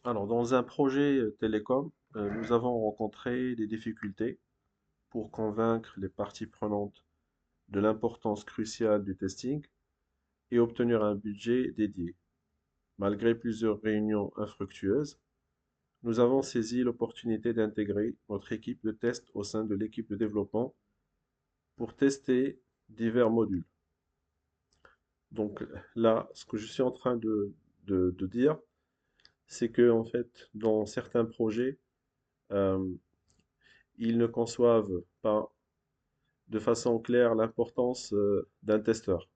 Alors, dans un projet télécom, nous avons rencontré des difficultés pour convaincre les parties prenantes de l'importance cruciale du testing et obtenir un budget dédié. Malgré plusieurs réunions infructueuses, nous avons saisi l'opportunité d'intégrer notre équipe de test au sein de l'équipe de développement pour tester divers modules. Donc là, ce que je suis en train de dire, c'est que en fait, dans certains projets, euh, ils ne conçoivent pas de façon claire l'importance d'un testeur.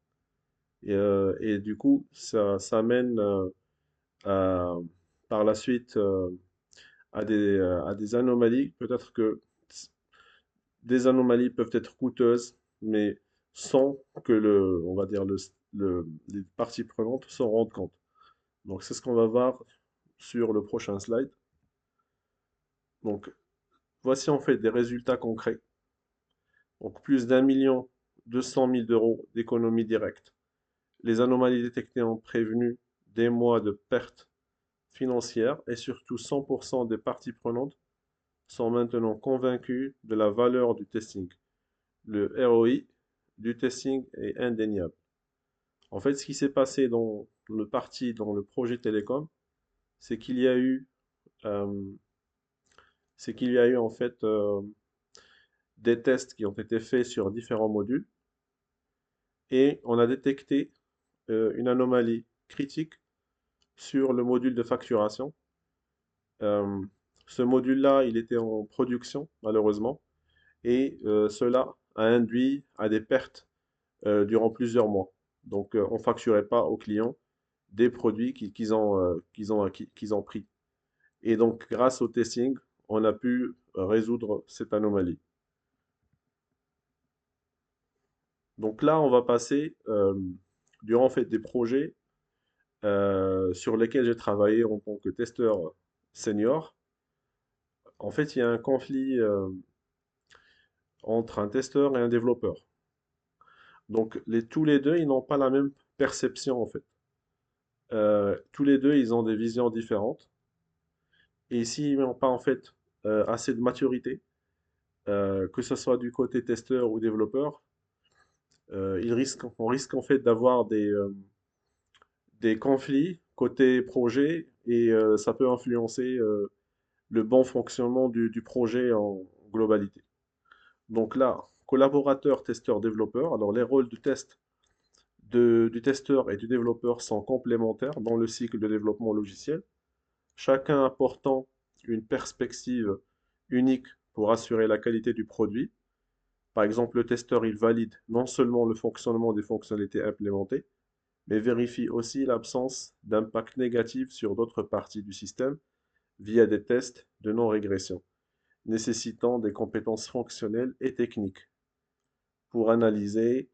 Et du coup, ça mène à- par la suite à des anomalies. Peut-être que des anomalies peuvent être coûteuses, mais sans que on va dire les parties prenantes s'en rendent compte. Donc, c'est ce qu'on va voir sur le prochain slide. Donc, voici en fait des résultats concrets. Donc, plus d'1 200 000 € d'économies directes. Les anomalies détectées ont prévenu des mois de pertes financières et surtout 100% des parties prenantes sont maintenant convaincues de la valeur du testing. Le ROI du testing est indéniable. En fait, ce qui s'est passé dans le projet télécom, c'est qu'il y a eu, euh, c'est qu'il y a eu en fait des tests qui ont été faits sur différents modules et on a détecté une anomalie critique sur le module de facturation. Euh, Ce module-là, il était en production, malheureusement, et cela a induit à des pertes durant plusieurs mois. Donc, on ne facturait pas aux clients des produits qu'ils ont pris. Et donc, grâce au testing, on a pu résoudre cette anomalie. Donc là, on va passer durant en fait des projets sur lesquels j'ai travaillé en tant que testeur senior. En fait, il y a un conflit entre un testeur et un développeur. Donc, tous les deux, ils n'ont pas la même perception, en fait. Tous les deux, ils ont des visions différentes. Et s'ils n'ont pas, en fait, assez de maturité, que ce soit du côté testeur ou développeur, on risque, en fait, d'avoir des conflits côté projet et ça peut influencer le bon fonctionnement du projet en globalité. Donc là, collaborateur, testeur, développeur, alors les rôles de test du testeur et du développeur sont complémentaires dans le cycle de développement logiciel, chacun apportant une perspective unique pour assurer la qualité du produit. Par exemple, le testeur, il valide non seulement le fonctionnement des fonctionnalités implémentées, mais vérifie aussi l'absence d'impact négatif sur d'autres parties du système via des tests de non-régression, nécessitant des compétences fonctionnelles et techniques pour analyser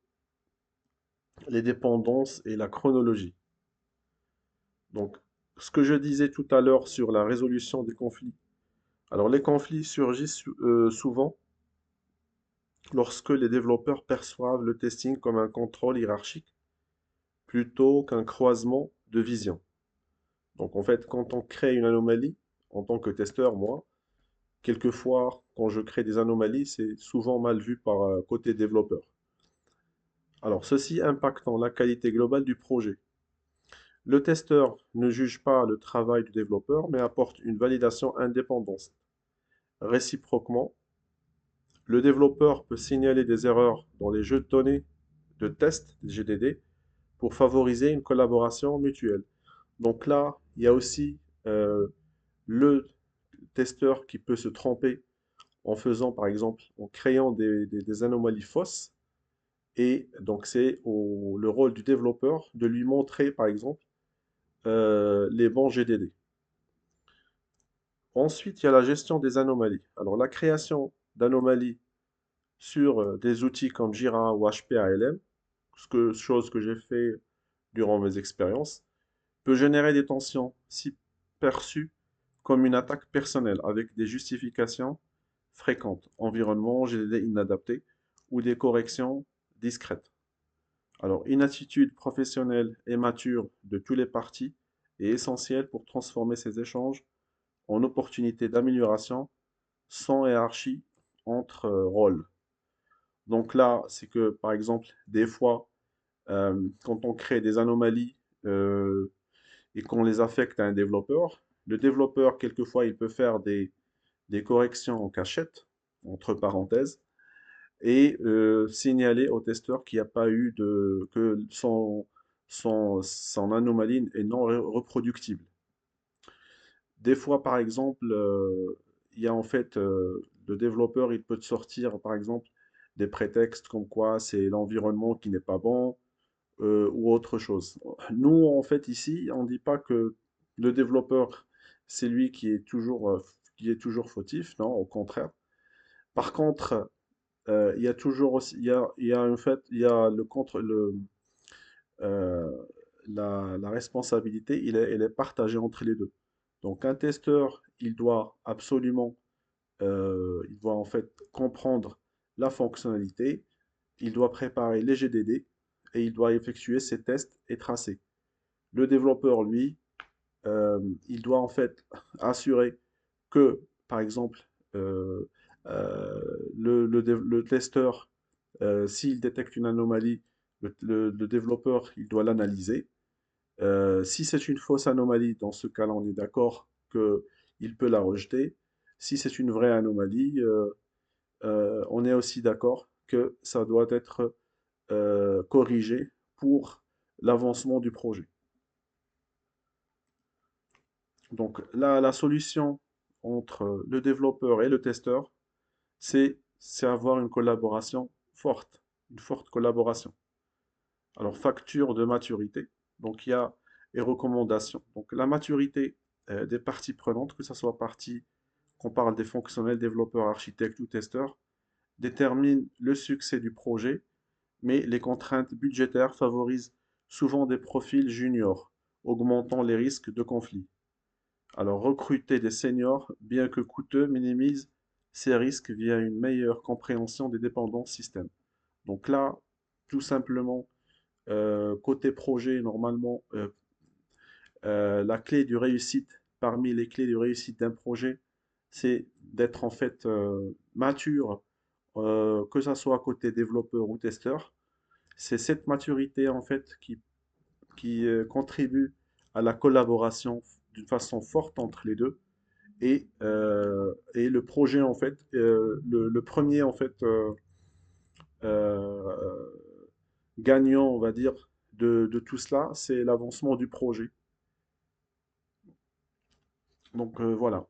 les dépendances et la chronologie. Donc, ce que je disais tout à l'heure sur la résolution des conflits. Alors, les conflits surgissent souvent lorsque les développeurs perçoivent le testing comme un contrôle hiérarchique plutôt qu'un croisement de vision. Donc, en fait, quand on crée une anomalie, en tant que testeur, moi, quelquefois, quand je crée des anomalies, c'est souvent mal vu par côté développeur. Alors, ceci impactant la qualité globale du projet. Le testeur ne juge pas le travail du développeur, mais apporte une validation indépendante. Réciproquement, le développeur peut signaler des erreurs dans les jeux de données de test, GDD, pour favoriser une collaboration mutuelle. Donc là, il y a aussi euh, le testeur qui peut se tromper en faisant, par exemple, en créant des anomalies fausses. Et donc, c'est le rôle du développeur de lui montrer, par exemple, les bons GDD. Ensuite, il y a la gestion des anomalies. Alors, la création d'anomalies sur des outils comme Jira ou HPALM, chose que j'ai fait durant mes expériences, peut générer des tensions si perçues comme une attaque personnelle avec des justifications fréquentes, environnement, GDD inadapté ou des corrections discrètes. Alors, une attitude professionnelle et mature de tous les parties est essentiel pour transformer ces échanges en opportunités d'amélioration sans hiérarchie entre rôles. Donc là, c'est que, par exemple, des fois, quand on crée des anomalies euh, et qu'on les affecte à un développeur, le développeur, quelquefois, il peut faire des corrections en cachette, entre parenthèses, et signaler au testeur qu'il n'y a pas eu que son anomalie est non reproductible. Des fois, par exemple, il y a en fait, le développeur, il peut te sortir, par exemple, des prétextes comme quoi c'est l'environnement qui n'est pas bon ou autre chose. Nous, en fait, ici, on ne dit pas que le développeur, c'est lui qui est toujours fautif, non, au contraire. Par contre, il y a toujours aussi, il y a en fait, il y a euh, la responsabilité, elle est partagée entre les deux. Donc, un testeur, il doit en fait comprendre la fonctionnalité, il doit préparer les GDD et il doit effectuer ses tests et tracés. Le développeur, lui, il doit en fait assurer que, par exemple, euh, euh, le testeur, s'il détecte une anomalie, le développeur, il doit l'analyser. Si c'est une fausse anomalie, dans ce cas-là, on est d'accord qu'il peut la rejeter. Si c'est une vraie anomalie, on est aussi d'accord que ça doit être corrigé pour l'avancement du projet. Donc là, la solution entre le développeur et le testeur, c'est avoir une collaboration forte, une forte collaboration. Alors, facture de maturité, donc il y a les recommandations. Donc la maturité des parties prenantes, que ce soit partie, qu'on parle des fonctionnels, développeurs, architectes ou testeurs, détermine le succès du projet, mais les contraintes budgétaires favorisent souvent des profils juniors, augmentant les risques de conflit. Alors, recruter des seniors, bien que coûteux, minimise ces risques via une meilleure compréhension des dépendances système. Donc là, tout simplement, côté projet, normalement, la clé de réussite, parmi les clés de réussite d'un projet, c'est d'être en fait mature, que ça soit côté développeur ou testeur. C'est cette maturité en fait qui contribue à la collaboration d'une façon forte entre les deux. Et le projet, en fait, le premier, en fait, euh, gagnant, on va dire, de tout cela, c'est l'avancement du projet. Donc voilà.